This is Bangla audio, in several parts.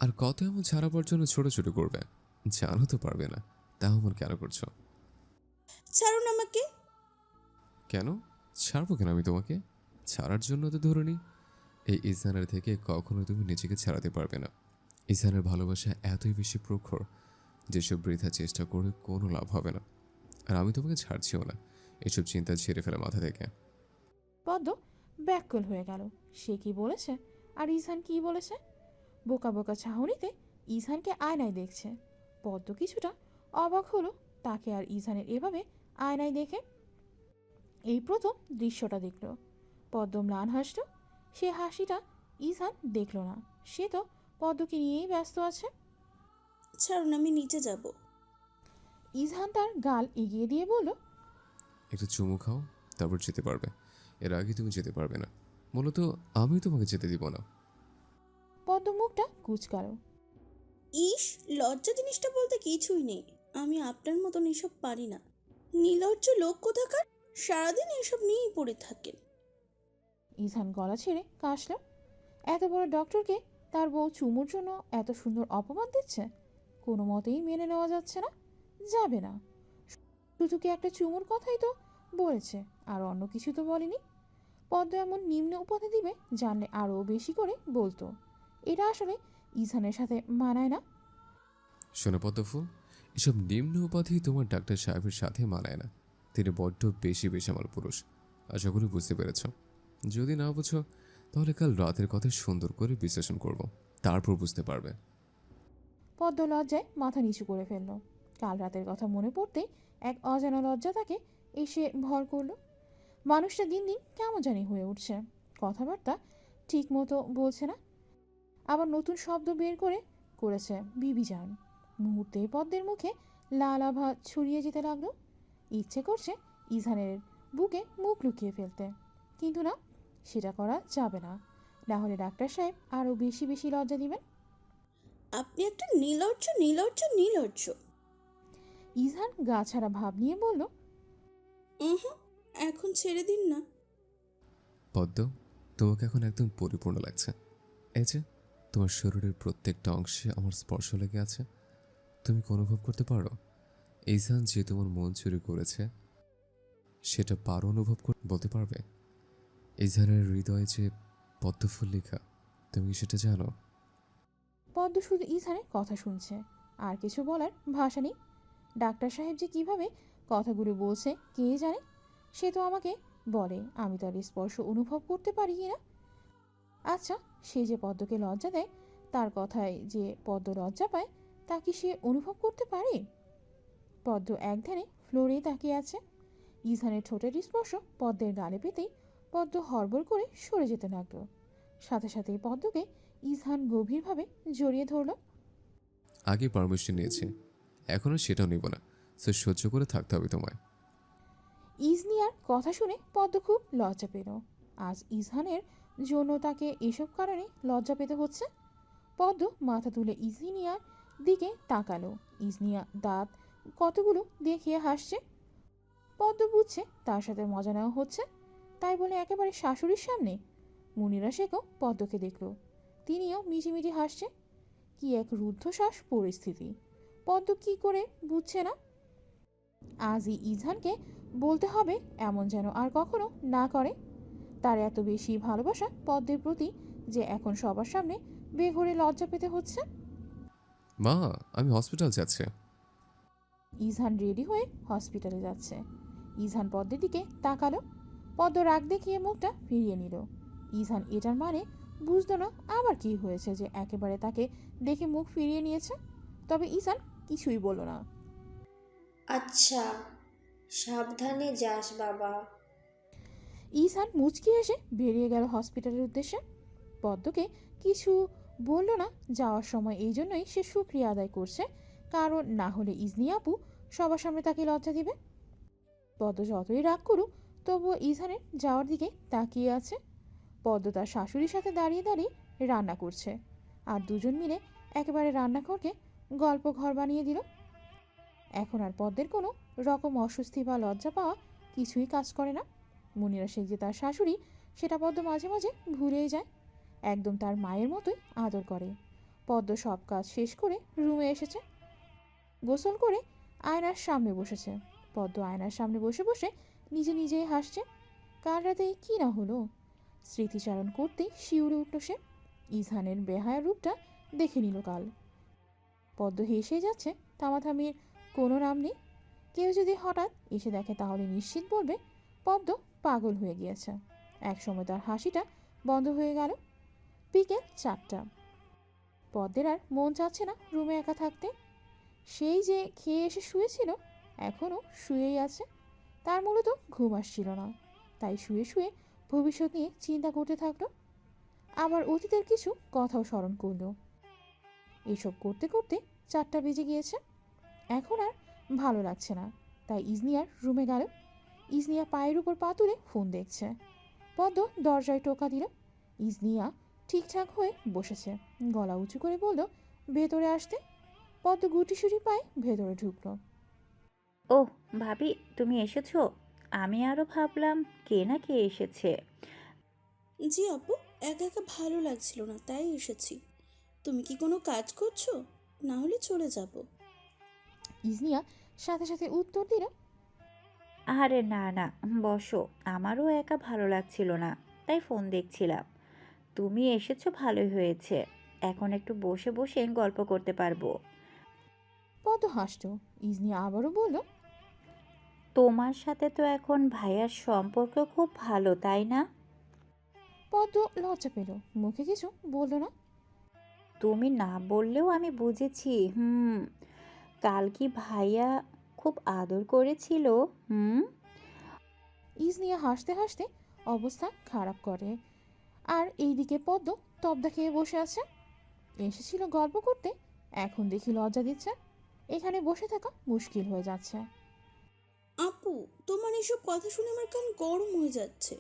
আর কত এমন ছাড়াবার জন্য ছোটাছুটি করবে? জানো তো পারবে না, তাও এমন কেন করছো? ছাড়ুন আমাকে। কেন? ছাড়বো কেন আমি তোমাকে? ছাড়ার জন্য তো ধরুনি। এই ইসানের থেকে কখনো তুমি নিজেকে ছাড়াতে পারবে না। ইসানের ভালোবাসা এতই বেশি প্রখর, যেসব বৃথা চেষ্টা করে কোনো লাভ হবে না। আর আমি তোমাকে ছাড়ছিও না। এসব চিন্তা ঝেড়ে ফেলে মাথা থেকে। পদ্ম ব্যাকুল হয়ে গেল। সে কি বলেছে আর ইজহান কি বলেছে? বোকা বোকা চাহনিতে ইজহানকে আয়নায় দেখছে। পদ্ম কিছুটা অবাক হলো তাকে আর ইজহানের এভাবে আয়নায় দেখে। এই প্রথম দৃশ্যটা দেখল। পদ্ম ম্লান হাসল। সে হাসিটা ইজহান দেখল না। সে তো পদ্মকে নিয়েই ব্যস্ত আছে। ছাড়ুন, আমি নিচে যাব। ইজহান তার গাল এগিয়ে দিয়ে বলল, একটু চুমু খাও, তারপর যেতে পারবে। এর আগে তুমি যেতে পারবে না। মূলত আমি তোমাকে যেতে দিব না। পদ্ম মুখটা কুঁচকাল। ইস, লজ্জা জিনিসটা বলতে কিছুই নেই। আমি আপনার মতন এসব পারি না। নির্লজ্জ লোক কোথাকার, সারাদিন এসব নিয়েই পড়ে থাকেন। ইজহান গলা ছেড়ে কাশল। এত বড় ডক্টরকে তার বউ চুমুর জন্য এত সুন্দর অপমান দিচ্ছে? কোনো মতেই মেনে নেওয়া যাচ্ছে না। যাবে না। শুধু কি একটা চুমুর কথাই তো বলেছে, আর অন্য কিছু তো বলেনি। পদ্ম এমন নিম্ন উপাধি দিবে জানলে আরও বেশি করে বলতো। এটা আসলে ইজহানের সাথে মানায় না। শোনো পদ্মফুল, এসব নিম্ন উপাধি তোমার ডাক্তার সাহেবের সাথে মানায় না। তিনি বড্ড বেশি বেসামাল পুরুষ। আশা করি বুঝতে পেরেছ। যদি না বুঝো, তাহলে কাল রাতের কথা সুন্দর করে বিশ্লেষণ করব, তারপর বুঝতে পারবে। পদ্ম লজ্জায় মাথা নিচু করে ফেলল। কাল রাতের কথা মনে পড়তেই এক অজানা লজ্জা তাকে এসে ভর করল। মানুষটা দিন দিন কেমন জানি হয়ে উঠছে। কথাবার্তা ঠিক মতো বলছে না, আবার নতুন শব্দ বের করেছে বিবিজান। মুহূর্তেই পদ্মের মুখে লাল আভা ছড়িয়ে যেতে লাগলো। ইচ্ছে করছে ইজহানের বুকে মুখ লুকিয়ে ফেলতে, কিন্তু না, সেটা করা যাবে না। না হলে ডাক্তার সাহেব আরও বেশি বেশি লজ্জা দিবেন। আপনি একটা নির্লজ্জ নির্লজ্জ নির্লজ্জ। ইজহান গা ছাড়া ভাব নিয়ে বলল, হুম, এখন ছেড়ে দিন না। পদ্ম, তোমাকে এখন একদম পরিপূর্ণ লাগছে। এই যে, তোমার শরীরের প্রত্যেকটা অংশে আমার স্পর্শ লেগে আছে। তুমি কি অনুভব করতে পারো? এইজান যে তোমার মন চুরি করেছে, সেটা পারো অনুভব বলতে পারবে? এইজানের হৃদয়ে যে পদ্মফুল লেখা, তুমি কি সেটা জানো? পদ্ম শুধু ইজহানের কথা শুনছে, আর কিছু বলার ভাষা নেই। ডাক্তার সাহেব যে কিভাবে কথাগুলো বলছে কে জানে। সে তো আমাকে বলে, আমি তার স্পর্শ অনুভব করতে পারি কি না। আচ্ছা, সে যে পদ্মকে লজ্জা দেয়, তার কথায় যে পদ্ম লজ্জা পায়, তা কি সে অনুভব করতে পারে? পদ্ম একধারে ফ্লোরেই তাকিয়ে আছে। ইজহানের ঠোঁটের স্পর্শ পদ্মের গালে পেতেই পদ্ম হড়বড় করে সরে যেতে লাগলো। সাথে সাথেই পদ্মকে ইজহান গভীরভাবে জড়িয়ে ধরল। আগে পারমিশন নিয়েছি, এখনও সেটাও নিব না। সে সহ্য করে থাকতে হবে তোমায়। ইজনিয়ার কথা শুনে পদ্ম খুব লজ্জা পেল। আজ ইজহানের জন্য তাকে এসব কারণে লজ্জা পেতে হচ্ছে। পদ্ম মাথা তুলে ইজনিয়ার দিকে তাকালো। ইজনিয়া দাঁত কতগুলো দেখিয়ে হাসছে। পদ্ম বুঝছে তার সাথে মজা নেওয়া হচ্ছে, তাই বলে একেবারে শাশুড়ির সামনে। মুনিরা শেখও পদ্মকে দেখল। তিনিও মিটিমিটি হাসছে। কি এক রুদ্ধশ্বাস পরিস্থিতি! পদ্ম কি করে বুঝছে না। আজই ইজহানকে বলতে হবে, এমন যেন আর কখনো না করে। তার এত বেশি ভালোবাসা পদ্মের প্রতি যে এখন সবার সামনে বেঘরে লজ্জা পেতে হচ্ছে। মা, আমি হসপিটাল যাচ্ছি। ইজহান রেডি হয়ে হসপিটালে যাচ্ছে। ইজহান পদ্মের দিকে তাকালো। পদ্ম রাগ দেখিয়ে মুখটা ফিরিয়ে নিল। ইজহান এটার মানে বুঝলো না আবার কি হয়েছে যে একেবারে তাকে দেখে মুখ ফিরিয়ে নিয়েছে। তবে ইজহান কিছুই বলল না। আচ্ছা, সাবধানে যাস বাবা। ইজহান মুচকি এসে বেরিয়ে গেল হসপিটালের উদ্দেশ্যে। পদ্মকে কিছু বলল না যাওয়ার সময়, এই জন্যই সে শুক্রিয়া আদায় করছে, কারণ না হলে ইজনি আপু সবার সামনে তাকে লজ্জা দিবে। পদ্ম যতই রাগ করুক, তবুও ইজহানের যাওয়ার দিকে তাকিয়ে আছে। পদ্ম তার শাশুড়ির সাথে দাঁড়িয়ে দাঁড়িয়ে রান্না করছে, আর দুজন মিলে একেবারে রান্নাঘরকে গল্প ঘর বানিয়ে দিল। এখন আর পদ্মের কোনো রকম অস্বস্তি বা লজ্জা পাওয়া কিছুই কাজ করে না। মুনিরা শেখ যে তার শাশুড়ি, সেটা পদ্ম মাঝে মাঝে ভুলেই যায়। একদম তার মায়ের মতোই আদর করে। পদ্ম সব কাজ শেষ করে রুমে এসেছে। গোসল করে আয়নার সামনে বসেছে। পদ্ম আয়নার সামনে বসে বসে নিজে নিজেই হাসছে। কাল রাতে কি না হলো, স্মৃতিচারণ করতেই শিউরে উঠল সে। ইজহানের বেহায়া রূপটা দেখে নিল কাল। পদ্ম হেসে যাচ্ছে, থামাথামির কোনো নাম নেই। কেউ যদি হঠাৎ এসে দেখে তাহলে নিশ্চিত বলবে পদ্ম পাগল হয়ে গিয়েছে। একসময় তার হাসিটা বন্ধ হয়ে গেল। বিকেল 4টা। পদ্মের আর মন চাচ্ছে না রুমে একা থাকতে। সেই যে খেয়ে এসে শুয়েছিল, এখনও শুয়েই আছে। তার মূলত ঘুম আসছিল না, তাই শুয়ে শুয়ে ভবিষ্যৎ নিয়ে চিন্তা করতে থাকলো। আবার অতীতের কিছু কথাও স্মরণ করলো। এসব করতে করতে 4টা বেজে গিয়েছে। এখন আর ভালো লাগছে না, তাই ইজনিয়ার রুমে গেল। ইজনিয়া পায়ের উপর পা তুলে ফোন দেখছে। পদ্ম দরজায় টোকা দিল। ইজনিয়া ঠিকঠাক হয়ে বসেছে, গলা উঁচু করে বলল ভেতরে আসতে। পদ্ম গুটিসুটি পায়ে ভেতরে ঢুকলো। ওহ ভাবি, তুমি এসেছো? আমি আরও ভাবলাম কে না কে এসেছে। জি আপু, একা একা ভালো লাগছিল না তাই এসেছি। তুমি কি কোনো কাজ করছো? না হলে চলে যাব। ইজনিয়া সাথে সাথে উত্তর দিল, আরে না না, বসো। আমারও একা ভালো লাগছিল না, তাই ফোন দেখছিলাম। তুমি এসেছো ভালোই হয়েছে। এখন একটু বসে বসে গল্প করতে পারবো। পদ্ম হাসল। ইজনিয়া আবারও বলল, তোমার সাথে তো এখন ভাইয়ার সম্পর্ক খুব ভালো, তাই না? পদ্ম লজ্জা পেল, মুখে কিছু বলল না। তুমি না বললেও আমি বুঝেছি। কাল কি ভাইয়া খুব আদর করেছিল? হুম। ইজনিয়া হাসতে হাসতে অবস্থা খারাপ করে। আর এইদিকে পদ্ম তবদা খেয়ে বসে আছে। এসেছিল গল্প করতে, এখন দেখি লজ্জা দিচ্ছে। এখানে বসে থাকা মুশকিল হয়ে যাচ্ছে। আপু, তোমার এসব কথা শুনে আমার কান গরম হয়ে যাচ্ছে।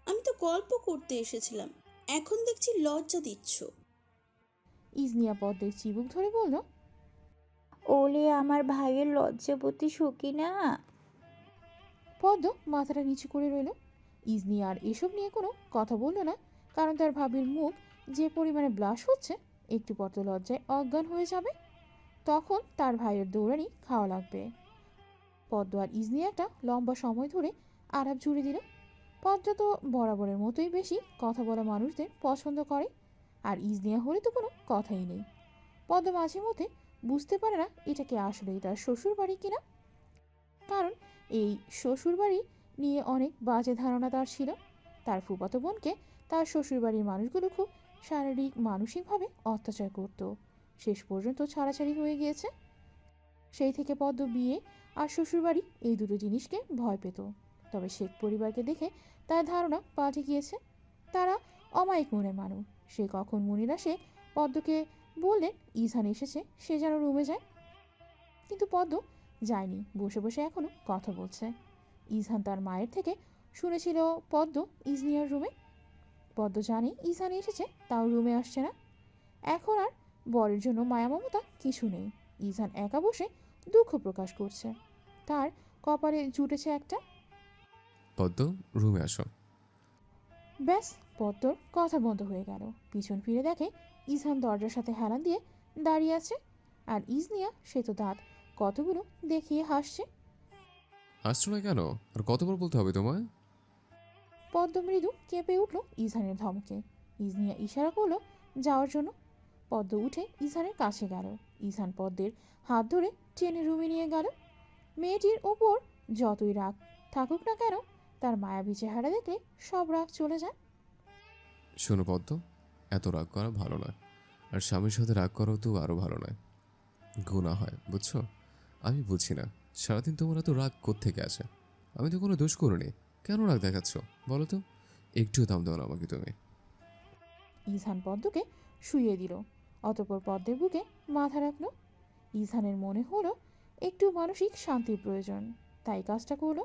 আমি তো গল্প করতে এসেছিলাম, এখন দেখছি লজ্জা দিচ্ছ। ইজনিয়া পদ্মের চিবুক ধরে বলল, ওলে আমার ভাইয়ের লজ্জাবতী সকিনা। পদ্ম মাথাটা নিচু করে রইল। ইজনিয়া আর এসব নিয়ে কোনো কথা বলল না, কারণ তার ভাবির মুখ যে পরিমাণে ব্লাশ হচ্ছে, একটু পর তো লজ্জায় অজ্ঞান হয়ে যাবে। তখন তার ভাইয়ের দৌড়ানি খাওয়া লাগবে। পদ্ম আর ইজনিয়া একটা লম্বা সময় ধরে আলাপ জুড়ে দিল। পদ্ম তো বরাবরের মতোই বেশি কথা বলা মানুষদের পছন্দ করে, আর ইজনিয়া হলে তো কোনো কথাই নেই। পদ্ম মাঝে মধ্যে বুঝতে পারে না এটা কি আসলেই তার শ্বশুর বাড়ি কিনা, কারণ এই শ্বশুরবাড়ি নিয়ে অনেক বাজে ধারণা তার ছিল। তার ফুফাতো বোনকে তার শ্বশুরবাড়ির মানুষগুলো খুব শারীরিক মানসিকভাবে অত্যাচার করত। শেষ পর্যন্ত ছাড়াছাড়ি হয়ে গিয়েছে। সেই থেকে পদ্ম বিয়ে আর শ্বশুরবাড়ি এই দুটো জিনিসকে ভয় পেত। তবে শেখ পরিবারকে দেখে তার ধারণা পাল্টে গিয়েছে। তারা অমায়িক মনের মানুষ। সে কখন মুনিরা শেখ পদ্মকে বললেন ইজহান এসেছে, সে যেন রুমে যায়। কিন্তু পদ্ম যায়নি, বসে বসে এখনো কথা বলছে। ইজহান তার মায়ের থেকে শুনেছিল পদ্ম ইজনিয়ার রুমে। পদ্ম জানে ইজহান এসেছে, তাও রুমে আসছে না। এখন আর বরের জন্য মায়া মমতা কিছু নেই। ইজহান একা বসে দুঃখ প্রকাশ করছে। তার কপালে জুটেছে একটা। পদ্ম, রুমে আসো। ব্যাস, পদ্মর কথা বন্ধ হয়ে গেল। পিছন ফিরে দেখে ইজহান দরজার সাথে হেলান দিয়ে দাঁড়িয়ে আছে। আর ইজনিয়া সে তো দাঁত কতগুলো দেখিয়ে হাসছে। আসছো না কেন? আর কতবার বলতে হবে তোমায়? পদ্ম মৃদু কেঁপে উঠল ইজহানের ধমকে। ইজনিয়া ইশারা করলো যাওয়ার জন্য। পদ্ম উঠে ইজহানের কাছে গেল। ইজহান পদ্মের হাত ধরে টেনে রুমে নিয়ে গেল। মেয়েটির ওপর যতই রাগ থাকুক না কেন, তার মায়াবী চেহারা দেখলে সব রাগ চলে যায়। শোনো পদ্ম, এত রাগ করা ভালো নয়। আর স্বামীর সাথে রাগ করাও তো আরও ভালো নয়, গুনাহ হয়, বুঝছো? আমি বুঝছি না সারাদিন তোমার এত রাগ কোত্থেকে আসে। আমি তো কোনো দোষ করিনি, কেন রাগ দেখাচ্ছ বলো তো? একটুও দাম দাও না আমাকে তুমি। ইজহান পদ্মকে শুইয়ে দিল, অতঃপর পদ্মের বুকে মাথা রাখল। ইজহানের মনে হলো একটু মানসিক শান্তির প্রয়োজন, তাই কাজটা করলো।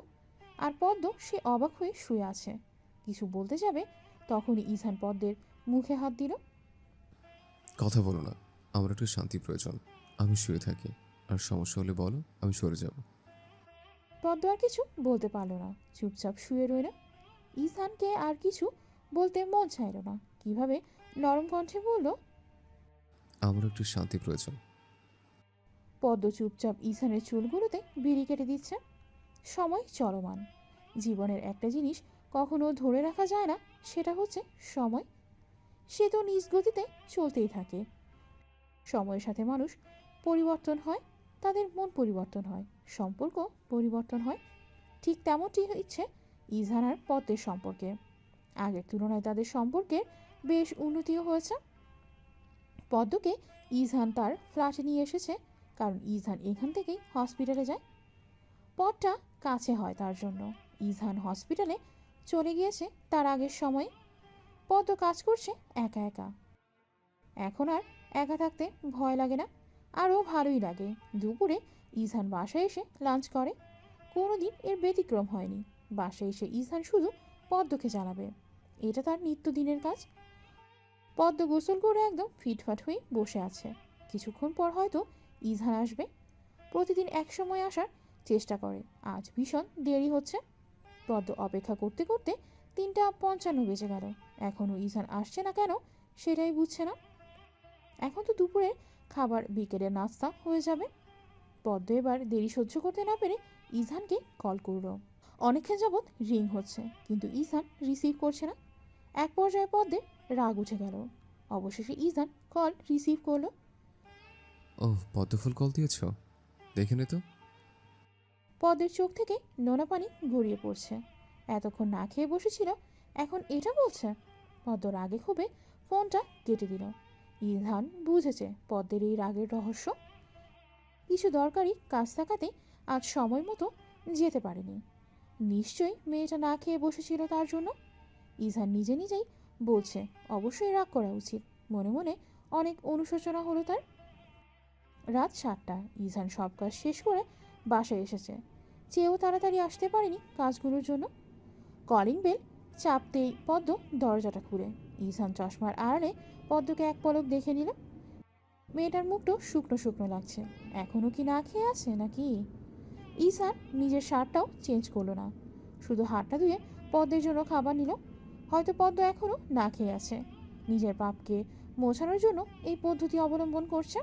আর পদ্ম সে অবাক হয়ে শুয়ে আছে। কিছু বলতে যাবে, তখনই ইজহান পদ্মের মুখে হাত দিল। কথা বলো না, আমার একটু শান্তি প্রয়োজন। আমি শুয়ে থাকি, আর সমস্যা হলে বলো, আমি সরে যাব। পদ্ম আর কিছু বলতে পারল না, চুপচাপ শুয়ে রইল। ইজহানকে আর কিছু বলতে মন চাইল না। কিভাবে নরম কণ্ঠে বলল, আমার একটু শান্তি প্রয়োজন। পদ্ম চুপচাপ ইসানের চুলগুলোতে বিড়ি কেটে দিচ্ছে। সময় চলমান। জীবনের একটা জিনিস কখনো ধরে রাখা যায় না, সেটা হচ্ছে সময়। সে তো নিজ গতিতে চলতেই থাকে। সময়ের সাথে মানুষ পরিবর্তন হয়, তাদের মন পরিবর্তন হয়, সম্পর্ক পরিবর্তন হয়। ঠিক তেমনটি হচ্ছে ইজহান আর পদ্মের সম্পর্কে। আগের তুলনায় তাদের সম্পর্কের বেশ উন্নতিও হয়েছে। পদ্মকে ইজহান তার ফ্ল্যাটে নিয়ে এসেছে, কারণ ইজহান এখান থেকেই হসপিটালে যায়। পথটা কাছে হয় তার জন্য। ইজহান হসপিটালে চলে গিয়েছে তার আগের সময়। পদ্ম কাজ করছে একা একা। এখন আর একা থাকতে ভয় লাগে না, আরও ভালোই লাগে। দুপুরে ইজহান বাসায় এসে লাঞ্চ করে। কোনোদিন এর ব্যতিক্রম হয়নি। বাসায় এসে ইজহান শুধু পদ্মকে জ্বালাবে, এটা তার নিত্যদিনের কাজ। পদ্ম গোসল করে একদম ফিটফাট হয়ে বসে আছে। কিছুক্ষণ পর হয়তো ইজহান আসবে। প্রতিদিন এক সময় আসার চেষ্টা করে, আজ ভীষণ দেরি হচ্ছে। পদ্ম অপেক্ষা করতে করতে 3:55 বেজে গেল। এখনও ইজহান আসছে না কেন সেটাই বুঝছে না। এখন তো দুপুরের খাবার, বিকেলের নাস্তা হয়ে যাবে। পদ্ম এবার দেরি সহ্য করতে না পেরে ইজহানকে কল করলো। অনেকক্ষণ যাবৎ রিং হচ্ছে, কিন্তু ইজহান রিসিভ করছে না। এক পর্যায়ে পদ্মের রাগ উঠে গেল। অবশেষে ইজহান কল রিসিভ করলো। ওহ, পদ্মফুল কল দিয়েছ? দেখে নে তো। পদ্মের চোখ থেকে নোনা পানি গড়িয়ে পড়ছে। এতক্ষণ না খেয়ে বসেছিল, এখন এটা বলছে? পদ্ম রাগে ক্ষোভে ফোনটা কেটে দিল। ইজহান বুঝেছে পদ্মের এই রাগের রহস্য। কিছু দরকারি কাজ থাকাতে আজ সময় মতো যেতে পারেনি। নিশ্চয়ই মেয়েটা না খেয়ে বসেছিল তার জন্য। ইজহান নিজে নিজেই বলছে অবশ্যই রাগ করা উচিত। মনে মনে অনেক অনুশোচনা হলো তার। রাত 7টা। ইজহান সব কাজ শেষ করে বাসায় এসেছে। চেয়েও তাড়াতাড়ি আসতে পারেনি কাজগুলোর জন্য। কলিং বেল চাপতেই পদ্ম দরজাটা খুলে। ইজহান চশমার আড়ালে পদ্মকে এক পলক দেখে নিল। মেয়েটার মুখটা শুকনো শুকনো লাগছে। এখনও কি না খেয়ে আছে নাকি? ইজহান নিজের শার্টটাও চেঞ্জ করলো না, শুধু হাতটা ধুয়ে পদ্মের জন্য খাবার নিল। হয়তো পদ্ম এখনও না খেয়ে আছে, নিজের পাপকে মোছানোর জন্য এই পদ্ধতি অবলম্বন করছে।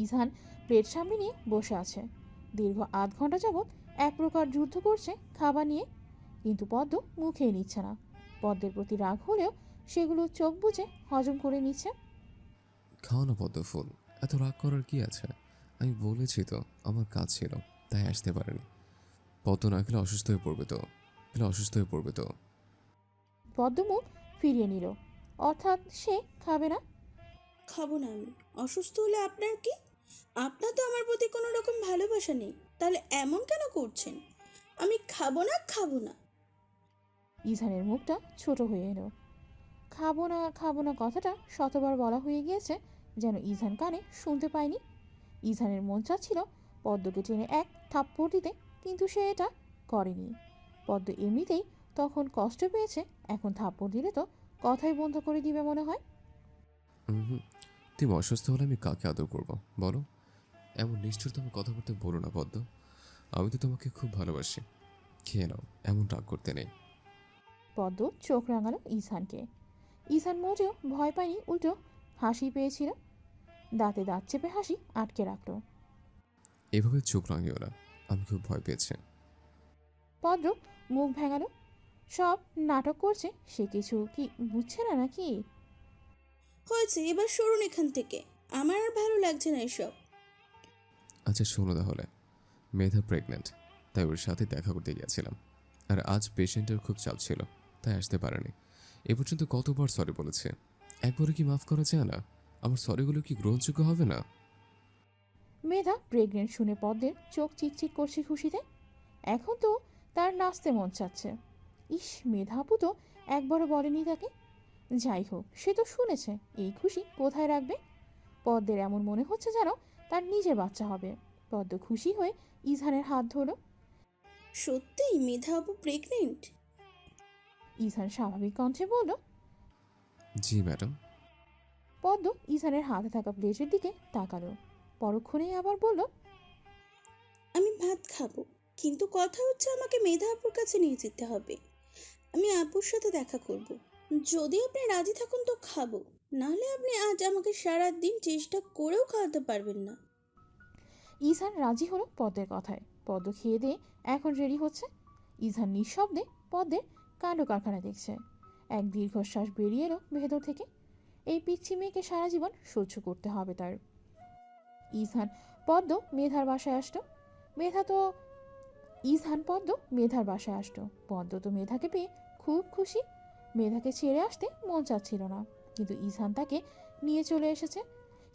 ইজহান প্লেট সামনে নিয়ে বসে আছে। দীর্ঘ আধ ঘন্টা যাবৎ এক প্রকার যুদ্ধ করছে খাবার নিয়ে, কিন্তু পদ্ম মুখেই নিচ্ছে না। পদ্মের প্রতি রাগ হলেও সেগুলো চোখ বুজে হজম করে নিচ্ছে। খাও না পদ্মফুল, এত রাগ করার কি আছে? আমি বলেছি তো আমার কাজ ছিল, তাই আসতে পারিনি। পদ্ম না খেলে অসুস্থ হয়ে পড়বে তো। খেলে অসুস্থ হয়ে পড়বে তো। পদ্ম মুখ ফিরিয়ে নিল, অর্থাৎ সে খাবে না। খাবো না আমি। অসুস্থ হলে আপনার কি? আপনার তো আমার প্রতি কোনো রকম ভালোবাসা নেই, তাহলে এমন কেন করছেন? আমি খাবো না, খাবো না। ইজহানের মুখটা ছোট হয়ে এলো। খাবো না খাবো না কথাটা শতবার বলা হয়ে গিয়েছে, যেন ইজহান কানে শুনতে পায়নি। ইজহানের মন চাচ্ছিল পদ্মকে টেনে এক থাপ্পড় দিতে, কিন্তু সে এটা করেনি। পদ্ম এমনিতেই তখন কষ্ট পেয়েছে, এখন থাপ্পড় দিলে তো কথাই বন্ধ করে দিবে মনে হয়। হুম, তুমি অসুস্থ হলে আমি কাকে আদর করব বলো? এমন নিষ্ঠুরতম কথাবার্তা বলো না পদ্ম। আমি তো তোমাকে খুব ভালোবাসি। খেয়ে নাও, এমন রাগ করতে নেই। পদ্ম চোখ রাঙালো ইজহানকে। ইজহান মোটেও ভয় পায়নি, উল্টো হাসি পেয়েছিল। দাঁতে দাঁত চেপে হাসি আটকে রাখলো। এভাবে চোখ রাঙিও না, আমি খুব ভয় পেয়েছি। পদ্ম মুখ ভেঙালো। সব নাটক করছে, সে কিছু কি বুঝছে না নাকি? হয়েছে, এবার সরুন এখান থেকে। আমার আর ভালো লাগছে না এসব। আচ্ছা শোনো তাহলে, মেধা প্রেগনেন্ট, তাই ওর সাথে দেখা করতে গিয়েছিলাম। আর আজ পেশেন্টের খুব চাপ ছিল, তাই আসতে পারেনি। এ পর্যন্ত কতবার সরি বলেছে, একবারও কি মাফ করা যায় না? আমার সরিগুলো কি গ্রহণযোগ্য হবে না? মেধা প্রেগনেন্ট শুনে পদ্মের চোখ চিকচিক করছে খুশিতে। এখন তো তার নাচতে মন চাচ্ছে। ইস, মেধা আপু তো একবারও বলেনি তাকে। যাই হোক, সে তো শুনেছে, এই খুশি কোথায় রাখবে? পদ্মের এমন মনে হচ্ছে যেন তার নিজের বাচ্চা হবে। পদ্ম খুশি হয়ে ইজহানের হাত ধরল। সত্যিই মেধা আপু প্রেগনেন্ট? ইজহান স্বাভাবিক কণ্ঠে বলল। জি ম্যাডাম। পদ্ম ইজহানের হাতে থাকা প্লেটের দিকে তাকালো। পরক্ষণেই আবার বলল, আমি ভাত খাবো, কিন্তু কথা হচ্ছে আমাকে মেধা আপুর কাছে নিয়ে যেতে হবে। আমি আপুর সাথে দেখা করব। যদি আপনি রাজি থাকুন তো খাবো। নাহলে আপনি আজ আমাকে সারা দিন চেষ্টা করেও খাওয়াতে পারবেন না। ইজহান রাজি হলো পদ্মের কথায়। পদ্ম খেয়ে দিয়ে এখন রেডি হচ্ছে। ইজহান নিঃশব্দে পদ্মের কাণ্ড কারখানা দেখছে। এক দীর্ঘশ্বাস বেরিয়ে এলো ভেতর থেকে। এই পিচ্ছি মেয়েকে সারা জীবন সহ্য করতে হবে তার। ইজহান পদ্ম মেধার বাসায় আসতো। মেধা তো ইজহান পদ্ম মেধার বাসায় আসতো। পদ্ম তো মেধাকে পেয়ে খুব খুশি। মেধাকে ছেড়ে আসতে মন চাচ্ছিল না, কিন্তু ইজহান তাকে নিয়ে চলে এসেছে।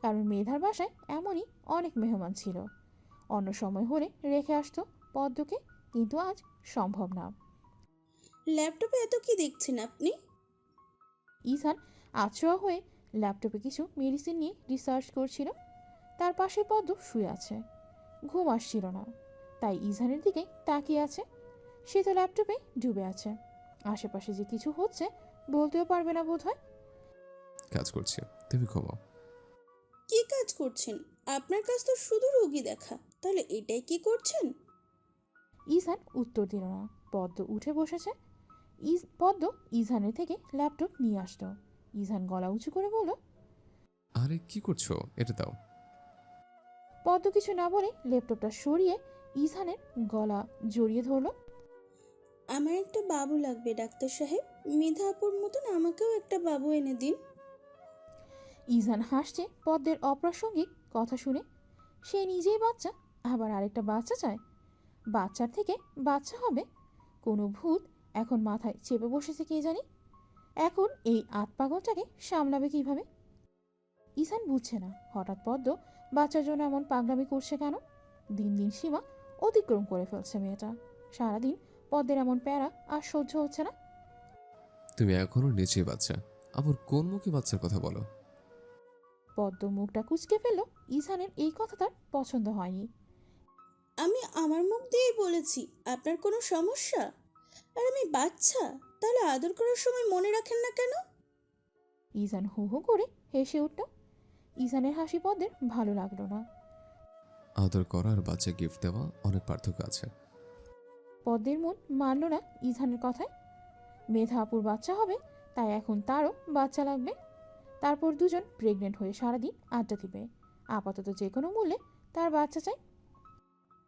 কারণ মেধার বাসায় এমনই অনেক মেহমান ছিল। অন্য সময় হলে রেখে আসতো পদ্মকে, কিন্তু আজ সম্ভব না। ল্যাপটপে এত কি দেখছেন আপনি? ইজহান আছোয়া হয়ে ল্যাপটপে কিছু মেডিসিন নিয়ে রিসার্চ করছিল। তার পাশে পদ্ম শুয়ে আছে। ঘুম আসছিল না, তাই ইজহানের দিকে তাকিয়ে আছে। সে তো ল্যাপটপে ডুবে আছে। আশেপাশে যে কিছু হচ্ছে বলতেও পারবে না বোধ হয়। কাজ করছি, তুমি ঘুমাও। কি কাজ করছেন? আপনার কাজ তো শুধু রোগী দেখা, তাহলে এটাই কি করছেন? ইজহান উত্তর দিল না। পদ্ম উঠে বসেছে। পদ্ম ইজহানের থেকে ল্যাপটপ নিয়ে আসলো। ইজহান গলা উঁচু করে বলল, আরে কি করছো, এটা দাও। পদ্ম কিছু না বলে ল্যাপটপটা সরিয়ে ইজহানের গলা জড়িয়ে ধরল। আমার একটা বাবু লাগবে ডাক্তার সাহেব। মেধা আপুর মতন আমাকেও একটা বাবু এনে দিন। ইজহান হাসছে পদ্মের অপ্রাসঙ্গিক কথা শুনে। সে নিজেই বাচ্চা, আবার আরেকটা বাচ্চা চায়। বাচ্চার থেকে বাচ্চা হবে? কোনো ভূত এখন মাথায় চেপে বসেছে কে জানি। এখন এই আতপাগলটাকে সামলাবে কিভাবে? ইসান বুঝছে না হঠাৎ পদ্ম বাচ্চার জন্য এমন পাগলামি করছে কেন। দিন দিন সীমা অতিক্রম করে ফেলছে মেয়েটা। সারাদিন পদ্মের এমন প্যারা আর সহ্য হচ্ছে না। তুমি এখনো নিচেই বাচ্চা, আবার কোন মুখে বাচ্চার কথা বলো? পদ্ম মুখটা কুঁচকে ফেলল। ইসানের এই কথা তার পছন্দ হয়নি। আমি আমার মুখ দিয়েই বলেছি আপনার কোনো সমস্যা? আর আমি বাচ্চা, তাহলে আদর করার সময় মনে রাখেন না কেন? ইসান হু হু করে হেসে উঠল। ইসানের হাসি পদ্মের ভালো লাগলো না। আদর করা আর বাচ্চা গিফট দেওয়া অনেক পার্থক্য আছে। পদ্মের মন মানল না ইজহানের কথায়। মেধা আপুর বাচ্চা হবে, তাই এখন তারও বাচ্চা লাগবে। তারপর দুজন প্রেগনেন্ট হয়ে সারাদিন আড্ডা দিবে। আপাতত যে কোনো মূল্যে তার বাচ্চা চাই।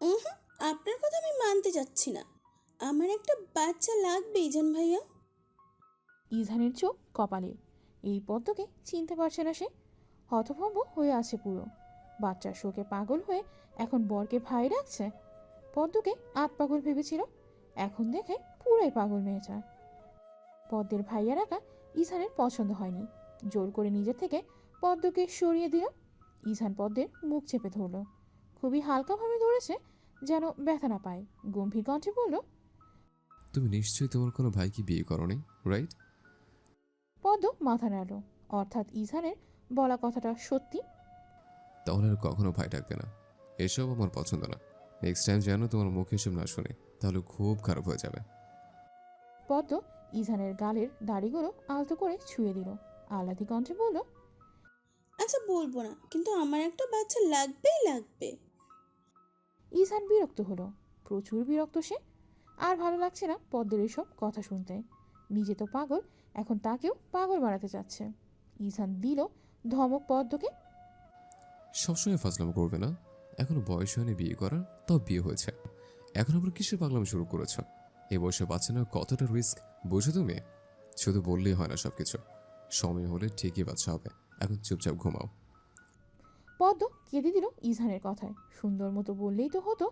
হুম, আপনার কথা আমি মানতে চাচ্ছি না। আমার একটা বাচ্চা লাগবে ইজান ভাইয়া। ইজহানের চোখ কপালে। এই পদ্মকে চিনতে পারছে না সে। হতভম্ব হয়ে আছে পুরো। বাচ্চার শোকে পাগল হয়ে এখন বরকে ভাই রাখছে। পদ্মকে পাগল ভেবেছিল, এখন দেখে পুরাই পাগল মেয়েটা। পদ্মের ভাইয়া রাখা ইজহানের পছন্দ হয়নি। জোর করে নিজের থেকে পদ্মকে সরিয়ে দিল। ইজহান পদ্মের মুখ চেপে ধরল। খুবই হালকাভাবে ধরেছে, যেন ব্যথা না পায়। গম্ভীর কণ্ঠে বলল, তুমি নিশ্চয়ই তোমার কোনো ভাইকে বিয়ে করোনি, রাইট? পদ্ম মাথা নাড়ল। অর্থাৎ ইজহানের বলা কথাটা সত্যি। তাহলে আর কখনো ভাই ডাকবে না। এসব আমার পছন্দ না। নেক্সট টাইম যেন তোমার মুখে এসব না শুনি, তাহলে খুব খারাপ হয়ে যাবে। পদ্ম ইজহানের গালের দাড়িগুলো আলতো করে ছুঁয়ে দিল। আহ্লাদি কণ্ঠে বলল, আচ্ছা বলবো না, কিন্তু আমার একটা বাচ্চা লাগবেই লাগবে। ইজহান বিরক্ত হলো। প্রচুর বিরক্ত সে। আর ভালো লাগছে না পদ্মের এসব কথা শুনতে। নিজে তো পাগল, এখন তাকেও পাগল বানাতে চাচ্ছে। ইজহান দিল ধমক পদ্মকে। সবসময় ফাজলামো করবে না। এখনো বয়স হয়নি বিয়ে করার, তাও বিয়ে হয়েছে। এখন আবার কিসের পাগলামো শুরু করেছ? এ বয়সে বাচ্চা নেওয়া কতটা রিস্ক বোঝো তুমি? শুধু বললেই হয় না সবকিছু। সময় হলে ঠিকই বাচ্চা হবে। এখন চুপচাপ ঘুমাও। পদ্ম কেঁদে দিল ইজহানের কথায়। সুন্দর মতো বললেই তো হতো,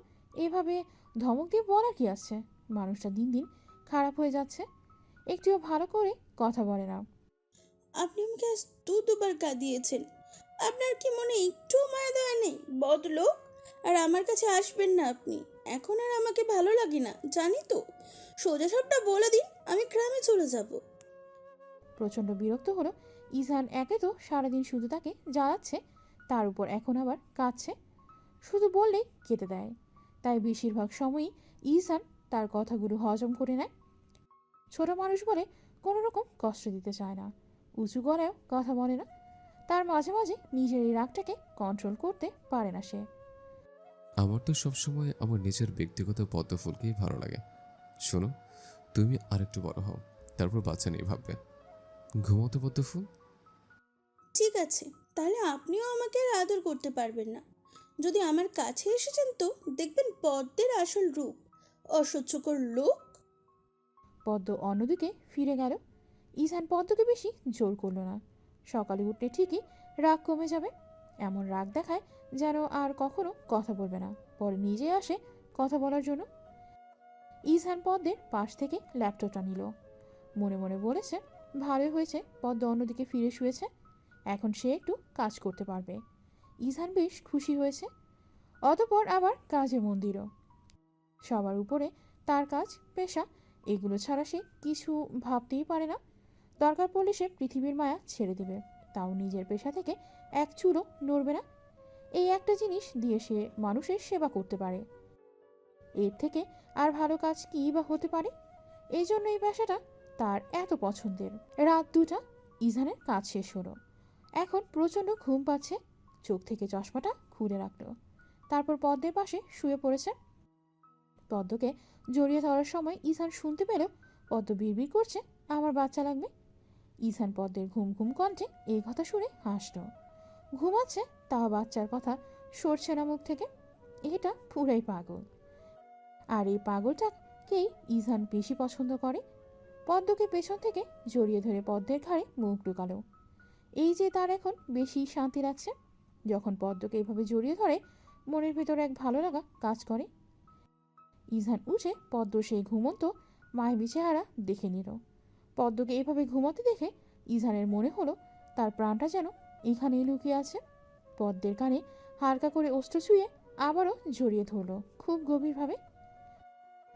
এভাবে ধমক দিয়ে বলার কি আছে? মানুষটা দিন দিন খারাপ হয়ে যাচ্ছে। একটুও ভালো করে কথা বলে না। আপনি আমাকে আজ দুবার কাঁদিয়েছেন। আপনার কি মনে একটুও মায়া দয়া নেই, বদলোক? আর আমার কাছে আসবেন না আপনি। এখন আর আমাকে ভালো লাগে না, জানি তো। সোজা সবটা বলে দিন, আমি গ্রামে চলে যাব। প্রচণ্ড বিরক্ত হলো। ইজহান একে তো সারাদিন শুধু তাকে জ্বালাচ্ছে, তার উপর এখন আবার কাঁদছে। শুধু বললেই কেটে দেয়। তাই বেশিরভাগ সময়ই ইজহান তার কথাগুলো হজম করে নেয়। ছোট মানুষ বলে কোনো রকম কষ্ট দিতে চায় না। উঁচু গলায়ও কথা বলে না। তার মাঝে মাঝে নিজের এই রাগটাকে কন্ট্রোল করতে পারে না সে। আমার তো সবসময় আমার নিজের ব্যক্তিগত পদ্ম ফুলকেই ভালো লাগে। শোনো, তুমি আরেকটু বড় হও, তারপর বাচ্চা নিয়ে ভাববে। ঘুমাতে পদ্ম ফুল। আছে, তাহলে আপনিও আমাকে আর আদর করতে পারবেন না। যদি আমার কাছে এসেছেন তো দেখবেন পদ্মের আসল রূপ, অসহ্যকর লোক। পদ্ম অন্যদিকে ফিরে গেল। ইজহান পদ্মকে বেশি জোর করলো না। সকালে উঠলে ঠিকই রাগ কমে যাবে, এমন রাগ দেখায় যেন আর কখনো কথা বলবে না। পরে নিজে আসে কথা বলার জন্য। ইজহান পদ্মের পাশ থেকে ল্যাপটপটা নিল। মনে মনে বলেছে ভালোই হয়েছে পদ্ম অন্যদিকে ফিরে শুয়েছে, এখন সে একটু কাজ করতে পারবে। ইজহান বেশ খুশি হয়েছে। অতঃপর আবার কাজে মন দিল। সবার উপরে তার কাজ, পেশা, এগুলো ছাড়া সে কিছু ভাবতেই পারে না। দরকার পড়লে সে পৃথিবীর মায়া ছেড়ে দেবে, তাও নিজের পেশা থেকে এক চুলও নড়বে না। এই একটা জিনিস দিয়ে সে মানুষের সেবা করতে পারে। এর থেকে আর ভালো কাজ কী বা হতে পারে? এই জন্য এই পেশাটা তার এত পছন্দের। রাত 2টা, ইজহানের কাজ শেষ হলো। এখন প্রচণ্ড ঘুম পাচ্ছে। চোখ থেকে চশমাটা খুলে রাখলো। তারপর পদ্মের পাশে শুয়ে পড়েছে। পদ্মকে জড়িয়ে ধরার সময় ইজহান শুনতে পেল পদ্ম বিড়বিড় করছে, আমার বাচ্চা লাগবে। ইজহান পদ্মের ঘুম ঘুম কণ্ঠে এই কথা শুনে হাসল। ঘুমাচ্ছে, তাও বাচ্চার কথা সরছে না মুখ থেকে। এটা পুরাই পাগল। আর এই পাগলটাকেই ইজহান বেশি পছন্দ করে। পদ্মকে পেছন থেকে জড়িয়ে ধরে পদ্মের ঘাড়ে মুখ ঢুকালো। এই যে তার এখন বেশি শান্তি লাগছে। যখন পদ্মকে এভাবে জড়িয়ে ধরে মনের ভেতরে এক ভালো লাগা কাজ করে। ইজহান উঠে পদ্ম সেই ঘুমন্ত মায়াবী চেহারা দেখে নিল। পদ্মকে এভাবে ঘুমাতে দেখে ইজহানের মনে হলো তার প্রাণটা যেন এখানেই লুকিয়ে আছে। পদ্মের কানে হালকা করে অস্ত্র ছুঁয়ে আবারও জড়িয়ে ধরল খুব গভীরভাবে।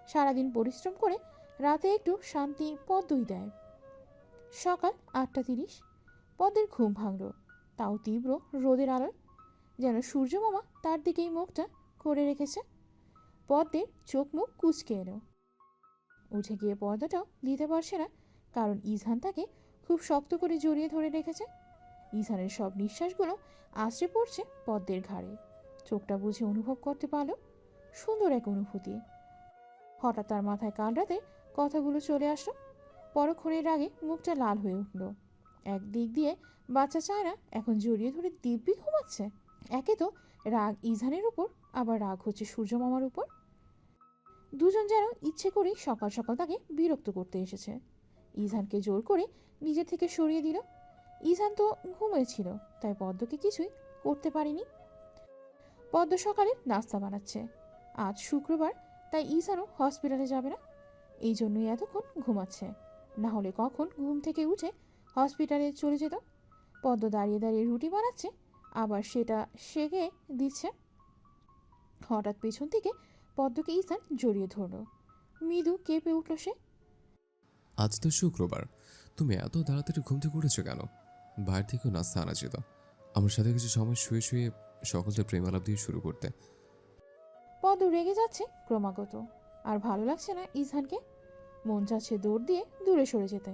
সারাদিন পরিশ্রম করে রাতে একটু শান্তি পদ্মই দেয়। সকাল 8:30, পদ্মের ঘুম ভাঙল, তাও তীব্র রোদের আলোয়। যেন সূর্যমামা তার দিকেই মুখটা করে রেখেছে। পদ্মের চোখ মুখ কুঁচকে এলো। উঠে গিয়ে পর্দাটাও দিতে পারছে না, কারণ ইজহান তাকে খুব শক্ত করে জড়িয়ে ধরে রেখেছে। ইজহানের সব নিঃশ্বাসগুলো আশ্রে পড়ছে পদ্মের ঘাড়ে। চোখটা বুঝে অনুভব করতে পারল সুন্দর এক অনুভূতি। হঠাৎ তার মাথায় কাল রাতের কথাগুলো চলে আসলো। পরক্ষণের আগে মুখটা লাল হয়ে উঠল। একদিক দিয়ে বাচ্চা চায় না, এখন জড়িয়ে ধরে দিব্যি ঘুমাচ্ছে। একে তো রাগ ইজহানের উপর, আবার রাগ হচ্ছে সূর্যমামার উপর। দুজন যেন ইচ্ছে করেই সকাল সকাল তাকে বিরক্ত করতে এসেছে। ইজহানকে জোর করে নিজের থেকে সরিয়ে দিল। ইজহান তো ঘুমিয়েছিল, তাই পদ্মকে কিছুই করতে পারেনি। পদ্ম সকালে নাস্তা বানাচ্ছে। আজ শুক্রবার, তাই ইজহানও হসপিটালে যাবে না। এই জন্যই এতক্ষণ ঘুমাচ্ছে, না হলে কখন ঘুম থেকে উঠে হসপিটালে চলে যেত। পদ্ম দাঁড়িয়ে দাঁড়িয়ে রুটি বানাচ্ছে, আবার সেটা সেকে দিচ্ছে। হঠাৎ পেছন থেকে পদ্মকে ইজহান জড়িয়ে ধরল। মৃদু কেঁপে উঠল সে। আজ তো শুক্রবার, তুমি এত তাড়াতাড়ি ঘুম থেকে উঠেছো কেন? বাইরে থেকেও নাস্তা আনা যেত, আমার সাথে কিছু সময় শুয়ে শুয়ে সকলকে প্রেমালাপ দিয়ে শুরু করতে। পদ্ম রেগে যাচ্ছে ক্রমাগত, আর ভালো লাগছে না ইজহানকে। মন চাচ্ছে দৌড় দিয়ে দূরে সরে যেতে।